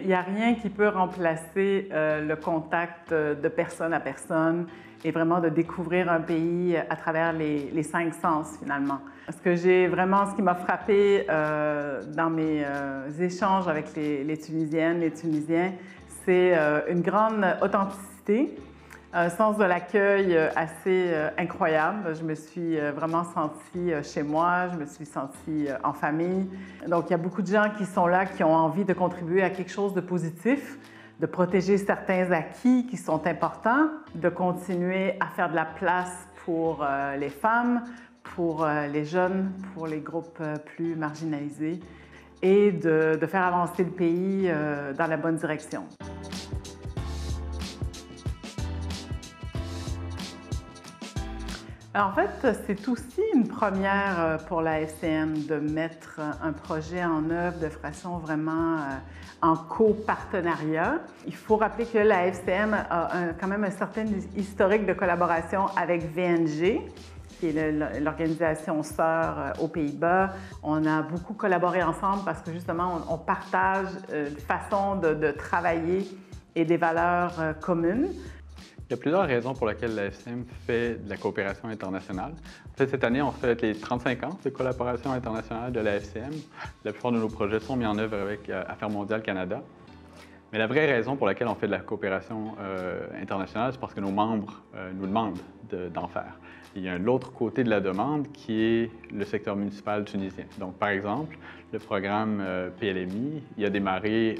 Il n'y a rien qui peut remplacer le contact de personne à personne et vraiment de découvrir un pays à travers les cinq sens, finalement. Ce qui m'a frappé dans mes échanges avec les Tunisiennes, les Tunisiens, c'est une grande authenticité, un sens de l'accueil assez incroyable. Je me suis vraiment sentie chez moi, je me suis sentie en famille. Donc, il y a beaucoup de gens qui sont là, qui ont envie de contribuer à quelque chose de positif, de protéger certains acquis qui sont importants, de continuer à faire de la place pour les femmes, pour les jeunes, pour les groupes plus marginalisés et de faire avancer le pays dans la bonne direction. En fait, c'est aussi une première pour la FCM de mettre un projet en œuvre de façon vraiment en copartenariat. Il faut rappeler que la FCM a quand même un certain historique de collaboration avec VNG, qui est l'organisation sœur aux Pays-Bas. On a beaucoup collaboré ensemble parce que justement, on partage une façon de travailler et des valeurs communes. Il y a plusieurs raisons pour lesquelles la FCM fait de la coopération internationale. En fait, cette année, on fête les 35 ans de collaboration internationale de la FCM. La plupart de nos projets sont mis en œuvre avec Affaires mondiales Canada. Mais la vraie raison pour laquelle on fait de la coopération internationale, c'est parce que nos membres nous demandent d'en faire. Il y a l'autre côté de la demande qui est le secteur municipal tunisien. Donc, par exemple, le programme PLMI, il a démarré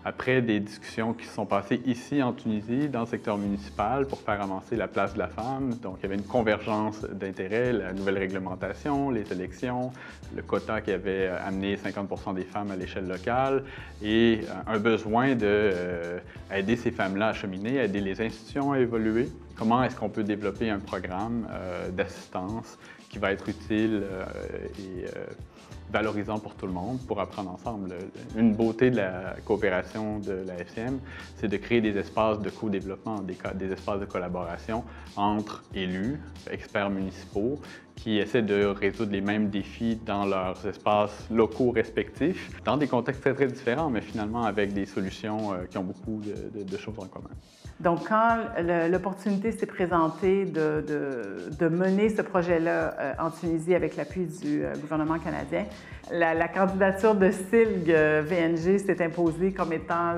après des discussions qui se sont passées ici en Tunisie, dans le secteur municipal, pour faire avancer la place de la femme. Donc, il y avait une convergence d'intérêts, la nouvelle réglementation, les élections, le quota qui avait amené 50% des femmes à l'échelle locale et un besoin d'aider ces femmes-là à cheminer, aider les institutions à évoluer. Comment est-ce qu'on peut développer un programme d'assistance qui va être utile et valorisant pour tout le monde, pour apprendre ensemble. Une beauté de la coopération de la FCM, c'est de créer des espaces de co-développement, des espaces de collaboration entre élus, experts municipaux, qui essaient de résoudre les mêmes défis dans leurs espaces locaux respectifs, dans des contextes très, très différents, mais finalement avec des solutions qui ont beaucoup de choses en commun. Donc, quand l'opportunité s'est présentée de mener ce projet-là en Tunisie avec l'appui du gouvernement canadien, la candidature de SILG VNG s'est imposée comme étant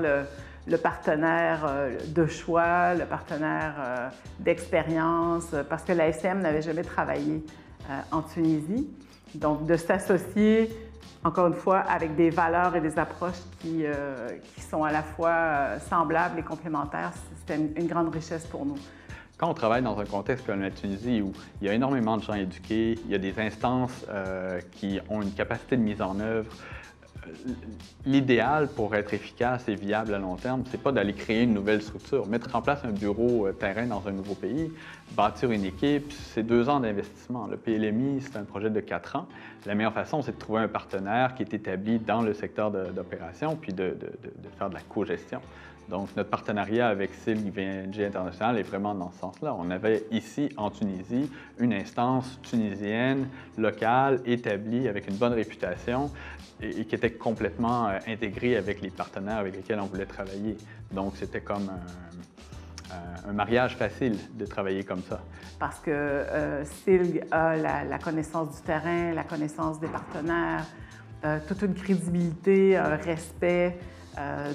le partenaire de choix, le partenaire d'expérience, parce que la FCM n'avait jamais travaillé en Tunisie. Donc, de s'associer, encore une fois, avec des valeurs et des approches qui sont à la fois semblables et complémentaires, c'était une grande richesse pour nous. Quand on travaille dans un contexte comme la Tunisie où il y a énormément de gens éduqués, il y a des instances qui ont une capacité de mise en œuvre, l'idéal pour être efficace et viable à long terme, c'est pas d'aller créer une nouvelle structure. Mettre en place un bureau terrain dans un nouveau pays, bâtir une équipe, c'est 2 ans d'investissement. Le PLMI, c'est un projet de 4 ans. La meilleure façon, c'est de trouver un partenaire qui est établi dans le secteur d'opération, puis de faire de la co-gestion. Donc, notre partenariat avec SILG VNG International est vraiment dans ce sens-là. On avait ici, en Tunisie, une instance tunisienne, locale, établie, avec une bonne réputation et qui était complètement intégrée avec les partenaires avec lesquels on voulait travailler. Donc, c'était comme un mariage facile de travailler comme ça. Parce que SILG a la connaissance du terrain, la connaissance des partenaires, toute une crédibilité, un respect,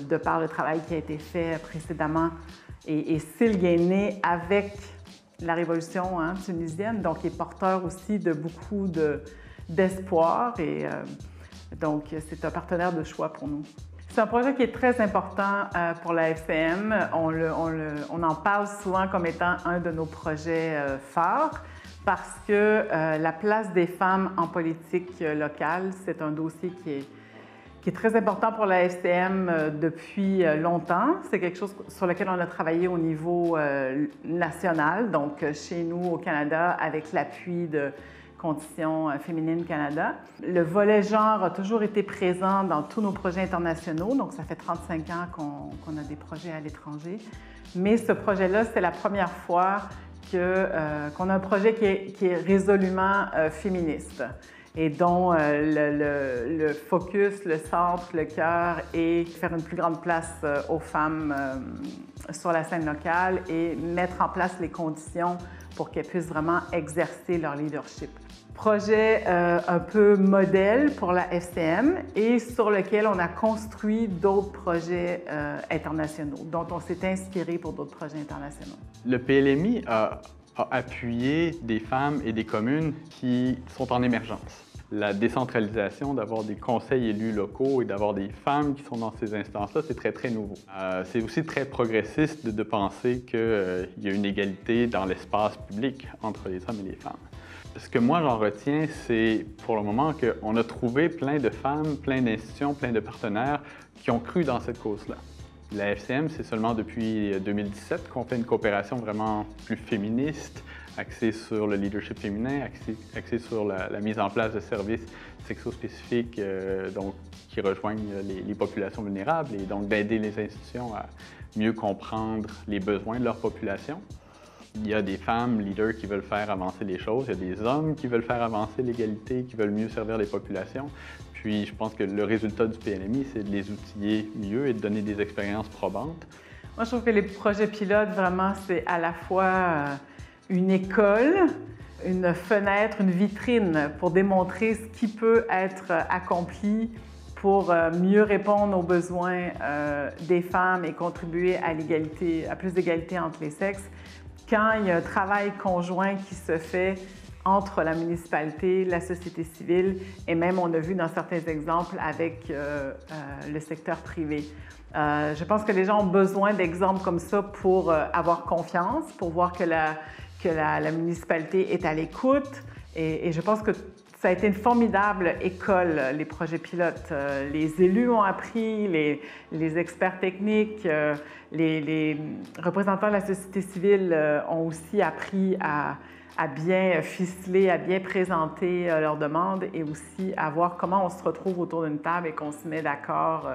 de par le travail qui a été fait précédemment. Et SILG est né avec la révolution tunisienne, donc il est porteur aussi de beaucoup d'espoir et donc c'est un partenaire de choix pour nous. C'est un projet qui est très important pour la FCM. On en parle souvent comme étant un de nos projets phares parce que la place des femmes en politique locale, c'est un dossier qui est très important pour la FCM depuis longtemps. C'est quelque chose sur lequel on a travaillé au niveau national, donc chez nous au Canada, avec l'appui de Conditions féminines Canada. Le volet genre a toujours été présent dans tous nos projets internationaux, donc ça fait 35 ans qu'on a des projets à l'étranger. Mais ce projet-là, c'est la première fois qu'on a un projet qui est résolument féministe. et dont le focus, le centre, le cœur est faire une plus grande place aux femmes sur la scène locale et mettre en place les conditions pour qu'elles puissent vraiment exercer leur leadership. Projet un peu modèle pour la FCM et sur lequel on a construit d'autres projets internationaux, dont on s'est inspiré pour d'autres projets internationaux. Le PLMI a appuyé des femmes et des communes qui sont en émergence. La décentralisation, d'avoir des conseils élus locaux et d'avoir des femmes qui sont dans ces instances-là, c'est très, très nouveau. C'est aussi très progressiste de penser qu'il y a une égalité dans l'espace public entre les hommes et les femmes. Ce que moi j'en retiens, c'est pour le moment qu'on a trouvé plein de femmes, plein d'institutions, plein de partenaires qui ont cru dans cette cause-là. La FCM, c'est seulement depuis 2017 qu'on fait une coopération vraiment plus féministe, axée sur le leadership féminin, axée sur la mise en place de services sexo-spécifiques qui rejoignent les populations vulnérables et donc d'aider les institutions à mieux comprendre les besoins de leur population. Il y a des femmes leaders qui veulent faire avancer les choses, il y a des hommes qui veulent faire avancer l'égalité, qui veulent mieux servir les populations. Puis je pense que le résultat du PLMI, c'est de les outiller mieux et de donner des expériences probantes. Moi, je trouve que les projets pilotes, vraiment, c'est à la fois une école, une fenêtre, une vitrine pour démontrer ce qui peut être accompli pour mieux répondre aux besoins des femmes et contribuer à l'égalité, à plus d'égalité entre les sexes. Quand il y a un travail conjoint qui se fait entre la municipalité, la société civile et même, on a vu dans certains exemples, avec le secteur privé. Je pense que les gens ont besoin d'exemples comme ça pour avoir confiance, pour voir que la municipalité est à l'écoute. Et je pense que ça a été une formidable école, les projets pilotes. Les élus ont appris, les experts techniques, les représentants de la société civile ont aussi appris à bien ficeler, à bien présenter leurs demandes et aussi à voir comment on se retrouve autour d'une table et qu'on se met d'accord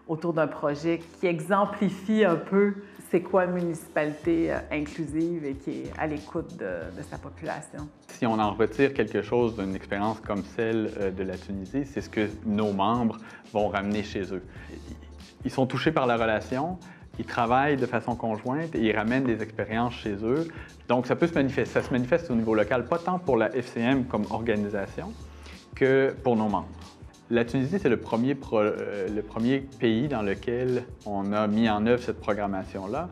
autour d'un projet qui exemplifie un peu c'est quoi une municipalité inclusive et qui est à l'écoute de sa population. Si on en retire quelque chose d'une expérience comme celle de la Tunisie, c'est ce que nos membres vont ramener chez eux. Ils sont touchés par la relation, ils travaillent de façon conjointe et ils ramènent des expériences chez eux. Donc ça se manifeste au niveau local, pas tant pour la FCM comme organisation que pour nos membres. La Tunisie, c'est le premier pays dans lequel on a mis en œuvre cette programmation-là.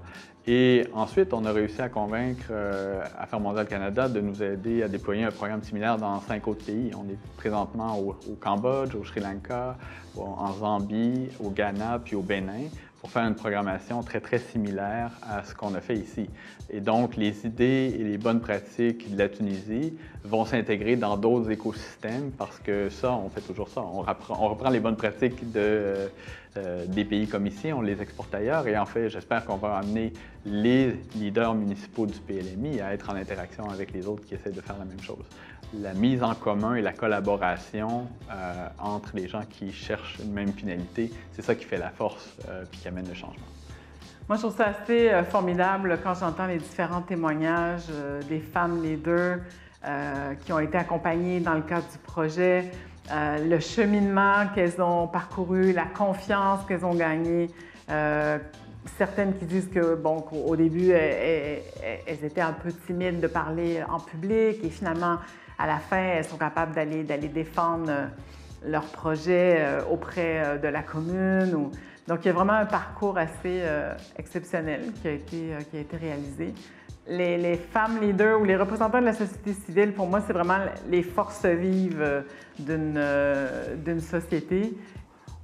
Et ensuite, on a réussi à convaincre Affaires mondiales Canada de nous aider à déployer un programme similaire dans 5 autres pays. On est présentement au Cambodge, au Sri Lanka, en Zambie, au Ghana, puis au Bénin, pour faire une programmation très, très similaire à ce qu'on a fait ici. Et donc, les idées et les bonnes pratiques de la Tunisie vont s'intégrer dans d'autres écosystèmes parce que ça, on fait toujours ça. On reprend les bonnes pratiques des pays comme ici, on les exporte ailleurs et en fait, j'espère qu'on va amener les leaders municipaux du PLMI à être en interaction avec les autres qui essaient de faire la même chose. La mise en commun et la collaboration entre les gens qui cherchent une même finalité, c'est ça qui fait la force puis qui amène le changement. Moi, je trouve ça assez formidable quand j'entends les différents témoignages des femmes leaders qui ont été accompagnées dans le cadre du projet, le cheminement qu'elles ont parcouru, la confiance qu'elles ont gagnée. Certaines qui disent que, bon, qu'au début, elles étaient un peu timides de parler en public et finalement, à la fin, elles sont capables d'aller défendre leur projet auprès de la commune. Donc, il y a vraiment un parcours assez exceptionnel qui a été réalisé. Les femmes leaders ou les représentants de la société civile, pour moi, c'est vraiment les forces vives d'une société.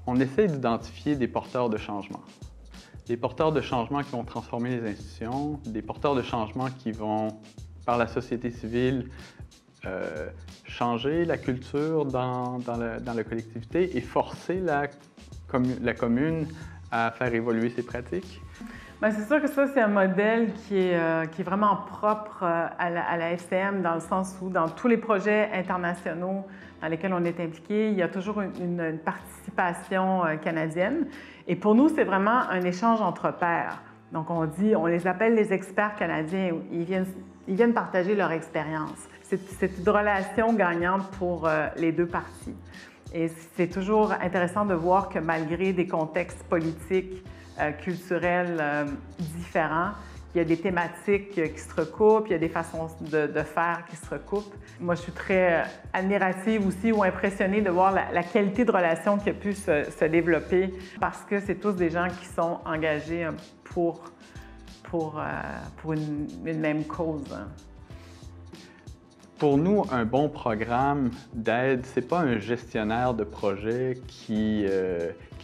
On essaie d'identifier des porteurs de changement. Des porteurs de changement qui vont transformer les institutions, des porteurs de changement qui vont, par la société civile, changer la culture dans la collectivité et forcer la commune à faire évoluer ses pratiques. Bien, c'est sûr que ça, c'est un modèle qui est vraiment propre à la FCM dans le sens où dans tous les projets internationaux dans lesquels on est impliqué, il y a toujours une participation canadienne. Et pour nous, c'est vraiment un échange entre pairs. Donc, on les appelle les experts canadiens. Ils viennent partager leur expérience. c'est une relation gagnante pour les deux parties. Et c'est toujours intéressant de voir que malgré des contextes politiques, culturels différents, il y a des thématiques qui se recoupent, il y a des façons de faire qui se recoupent. Moi, je suis très admirative aussi ou impressionnée de voir la qualité de relation qui a pu se développer parce que c'est tous des gens qui sont engagés pour une même cause. Pour nous, un bon programme d'aide, ce n'est pas un gestionnaire de projet qui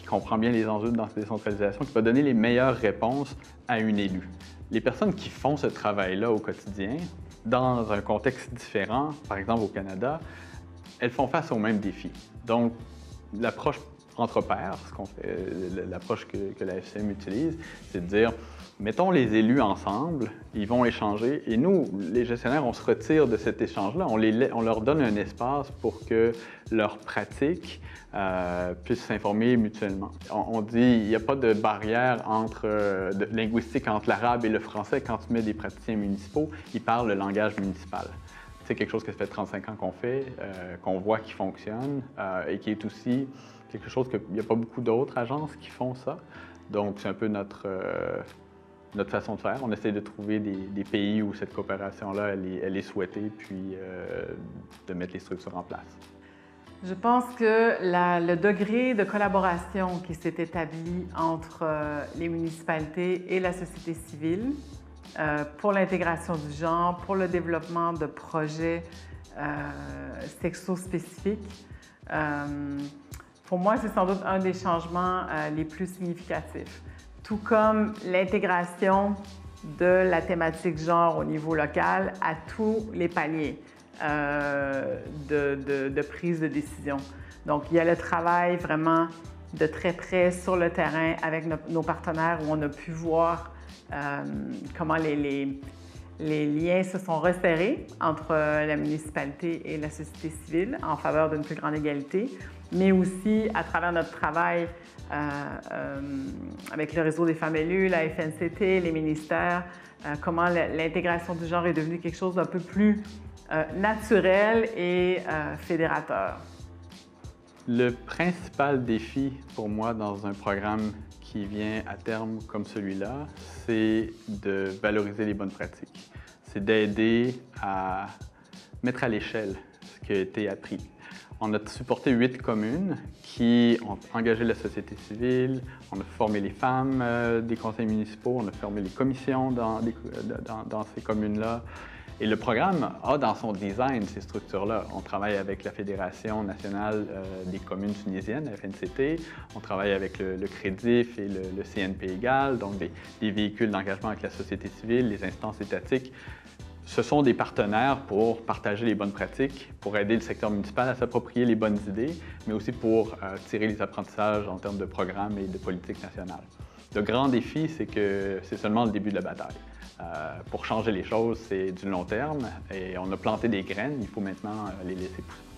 comprend bien les enjeux de la décentralisation, qui va donner les meilleures réponses à une élue. Les personnes qui font ce travail-là au quotidien, dans un contexte différent, par exemple au Canada, elles font face aux mêmes défis. Donc, l'approche entre pairs, l'approche que la FCM utilise, c'est de dire, mettons les élus ensemble, ils vont échanger, et nous, les gestionnaires, on se retire de cet échange-là, on leur donne un espace pour que leurs pratiques puissent s'informer mutuellement. On dit qu'il n'y a pas de barrière linguistique entre l'arabe et le français. Quand tu mets des praticiens municipaux, ils parlent le langage municipal. C'est quelque chose que ça fait 35 ans qu'on fait, qu'on voit qui fonctionne et qui est aussi quelque chose qu'il n'y a pas beaucoup d'autres agences qui font ça. Donc, c'est un peu notre façon de faire. On essaie de trouver des pays où cette coopération-là, elle est souhaitée, puis de mettre les structures en place. Je pense que le degré de collaboration qui s'est établi entre les municipalités et la société civile pour l'intégration du genre, pour le développement de projets sexo-spécifiques, pour moi, c'est sans doute un des changements les plus significatifs. Tout comme l'intégration de la thématique genre au niveau local à tous les paliers de prise de décision. Donc, il y a le travail vraiment de très près sur le terrain avec nos partenaires où on a pu voir comment les liens se sont resserrés entre la municipalité et la société civile en faveur d'une plus grande égalité, mais aussi à travers notre travail avec le réseau des femmes élues, la FNCT, les ministères, comment l'intégration du genre est devenue quelque chose d'un peu plus naturel et fédérateur. Le principal défi pour moi dans un programme qui vient à terme comme celui-là, c'est de valoriser les bonnes pratiques. C'est d'aider à mettre à l'échelle ce qui a été appris. On a supporté 8 communes qui ont engagé la société civile, on a formé les femmes des conseils municipaux, on a formé les commissions dans ces communes-là. Et le programme a dans son design ces structures-là. On travaille avec la Fédération nationale des communes tunisiennes, la FNCT. On travaille avec le CREDIF et le CNP égal, donc des véhicules d'engagement avec la société civile, les instances étatiques. Ce sont des partenaires pour partager les bonnes pratiques, pour aider le secteur municipal à s'approprier les bonnes idées, mais aussi pour tirer les apprentissages en termes de programmes et de politique nationale. Le grand défi, c'est que c'est seulement le début de la bataille. Pour changer les choses, c'est du long terme et on a planté des graines, il faut maintenant les laisser pousser.